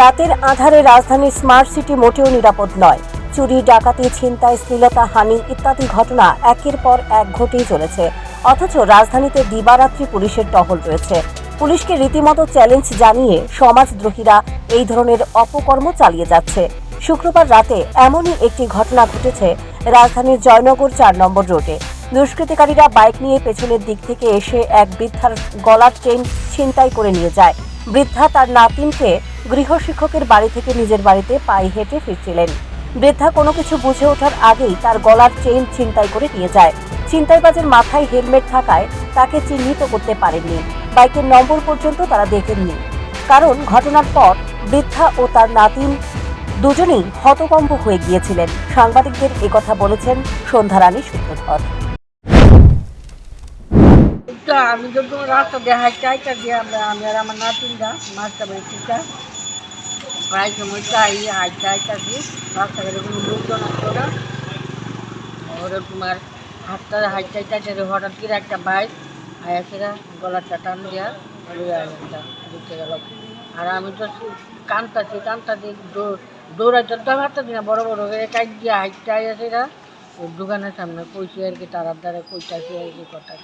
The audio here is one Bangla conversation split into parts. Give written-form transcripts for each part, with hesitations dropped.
রাতের আঁধারে রাজধানীর স্মার্ট সিটি মোটেও নিরাপদ নয়। চুরি, ডাকাতি, ছিনতাই, শ্লীলতা, হানি ইত্যাদি ঘটনা একের পর এক ঘটেই চলেছে। অথচ রাজধানীতে দিবারাত্রি পুলিশের টহল রয়েছে। পুলিশকে রীতিমতো চ্যালেঞ্জ জানিয়ে সমাজদ্রোহীরা এই ধরনের অপকর্ম চালিয়ে যাচ্ছে। শুক্রবার রাতে এমনই একটি ঘটনা ঘটেছে রাজধানীর জয়নগর ৪ নম্বর রোডে। দুষ্কৃতিকারীরা বাইক নিয়ে পেছনের দিক থেকে এসে এক বৃদ্ধার গলার চেইন ছিনতাই করে নিয়ে যায়। বৃদ্ধা তার নাতিনকে গৃহশিক্ষকের বাড়ি থেকে নিজের বাড়িতে পায়ে হেঁটে ফিরছিলেন। বৃদ্ধা কোনো কিছু বুঝে ওঠার আগেই তার গলার চেইন ছিনতাই করে নিয়ে যায়। ছিনতাইবাজের মাথায় হেলমেট থাকায় তাকে চিহ্নিত করতে পারেননি। বাইকের নম্বর পর্যন্ত তারা দেখেননি। কারণ ঘটনার পর বৃদ্ধা ও তার নাতিন দুজনেই হতভম্ব হয়ে গিয়েছিলেন। সাংবাদিকদের একথা বলেছেন সন্ধ্যারানী সূত্রধর। আমি তো তোমার রাস্তা দেখাই চাইটা দিয়ে আমি আর আমার নাতিনরা মাছটা বেশিটা প্রায় সময় চাই হাইটা হাইটা দিই রাস্তাঘাটে কোনো লোকজন আসতো না। ওরা তোমার হাতটা হাইটা হাইটা হঠাৎ করে একটা বাইক আয়াসেরা গলাটা টান দেওয়া ঘুরতে গেল। আর আমি তো কানতাছি দৌড়াইতে তো হাতটা দিই না, বড় বড় করে কাইট দিয়ে হাইটা আয়াসেরা দোকানের সামনে কইছি আর কি, তারার দ্বারা কইতাছি আর কি কথা।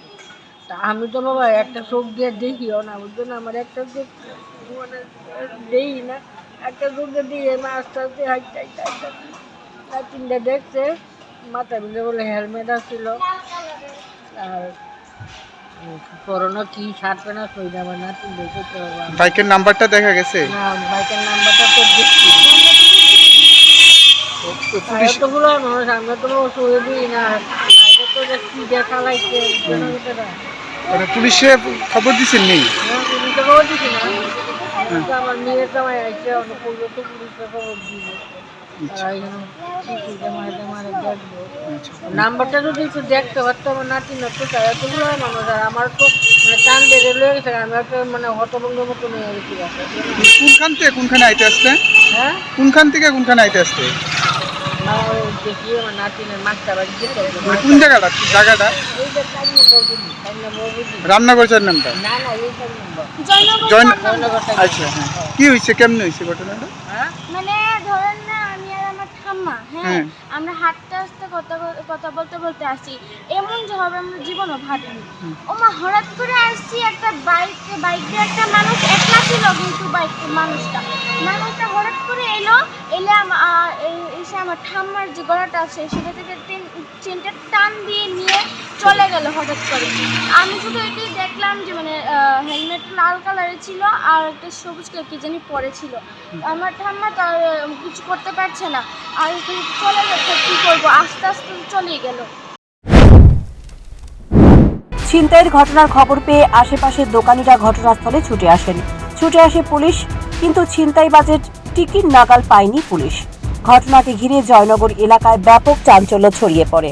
তা আমি তো বাবা একটা চোখ দিয়ে দেখিও না, বুঝছো না, আমার একটা চোখ মানে দেখি না, একটা চোখ দিয়ে দিয়ে আস্তে আস্তে হাইটা হাইটা হাইটা তিনটা দেখছে মাথা বিলে বলে হেলমেট আসছিল আর করোনা কি ছাড়বে না সই যাবে না। তিনটে করতে হবে। বাইকের নাম্বারটা দেখা গেছে না, বাইকের নাম্বারটা তো দেখছি তো বলো মানুষ, আমরা তো সই দিই না, বাইকে তো কি দেখা লাগছে পুলিশে খবর দিচ্ছেন নেই? পুলিশে খবর দিচ্ছি না, আমার মেয়ের জামাই আইছে অনেক পর্যন্ত পুলিশে খবর দিব। নাম্বারটা যদি একটু দেখতে পারতো আমার নাতি নতো এতগুলো মানুষ, আর আমার তো মানে টান বেড়ে লয়ে গেছে, আমি একটা মানে হতভঙ্গের মতো নিয়ে গেছি। কোনখান থেকে কোনখানে আইতে আসতে? হ্যাঁ, কোনখান থেকে কোনখানে আইতে আসতে? দেখি আমার নাতিনের মাছটা বাড়ি যেতে কোন জায়গাটা? জায়গাটা রামনগর ৪ নম্বর। না না, এই ৪ নম্বর জয়নগর। আচ্ছা, হ্যাঁ, কি হয়েছে, কেমনে হয়েছে ঘটনাটা? মানে ধরেন না, আমি আর আমার ঠাম্মা হ্যাঁ আমরা হাঁটতে আসতে কথা বলতে বলতে আসি, এমন যে হবে আমরা জীবনও ভাবিনি। ওমা হঠাৎ করে আসছি একটা বাইকে একটা মানুষ একলা ছিল, কিন্তু মানুষটা হঠাৎ করে এলে এসে আমার ঠাম্মার যে গলাটা আছে সেটা থেকে চেনটা টান দিয়ে নিয়ে চলে গেল হঠাৎ করে। আমি শুধু এটাই দেখলাম যে মানে হেলমেট লাল কালারের ছিল আর একটা সবুজ কালার কি জানি পরে ছিল। আমার ঠাম্মা তার কিছু করতে পারছে না, আর চলে যাচ্ছে, কী করবো, আস্তে আস্তে চলেই গেল। ছিনতাইয়ের ঘটনার খবর পেয়ে আশেপাশের দোকানিরা ঘটনাস্থলে ছুটে আসে পুলিশ, কিন্তু ছিনতাইবাজের টিকিট নাগাল পায়নি পুলিশ। ঘটনাকে ঘিরে জয়নগর এলাকায় ব্যাপক চাঞ্চল্য ছড়িয়ে পড়ে।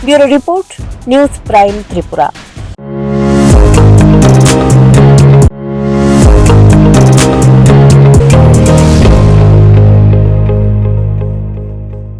Bureau report, news prime Tripura.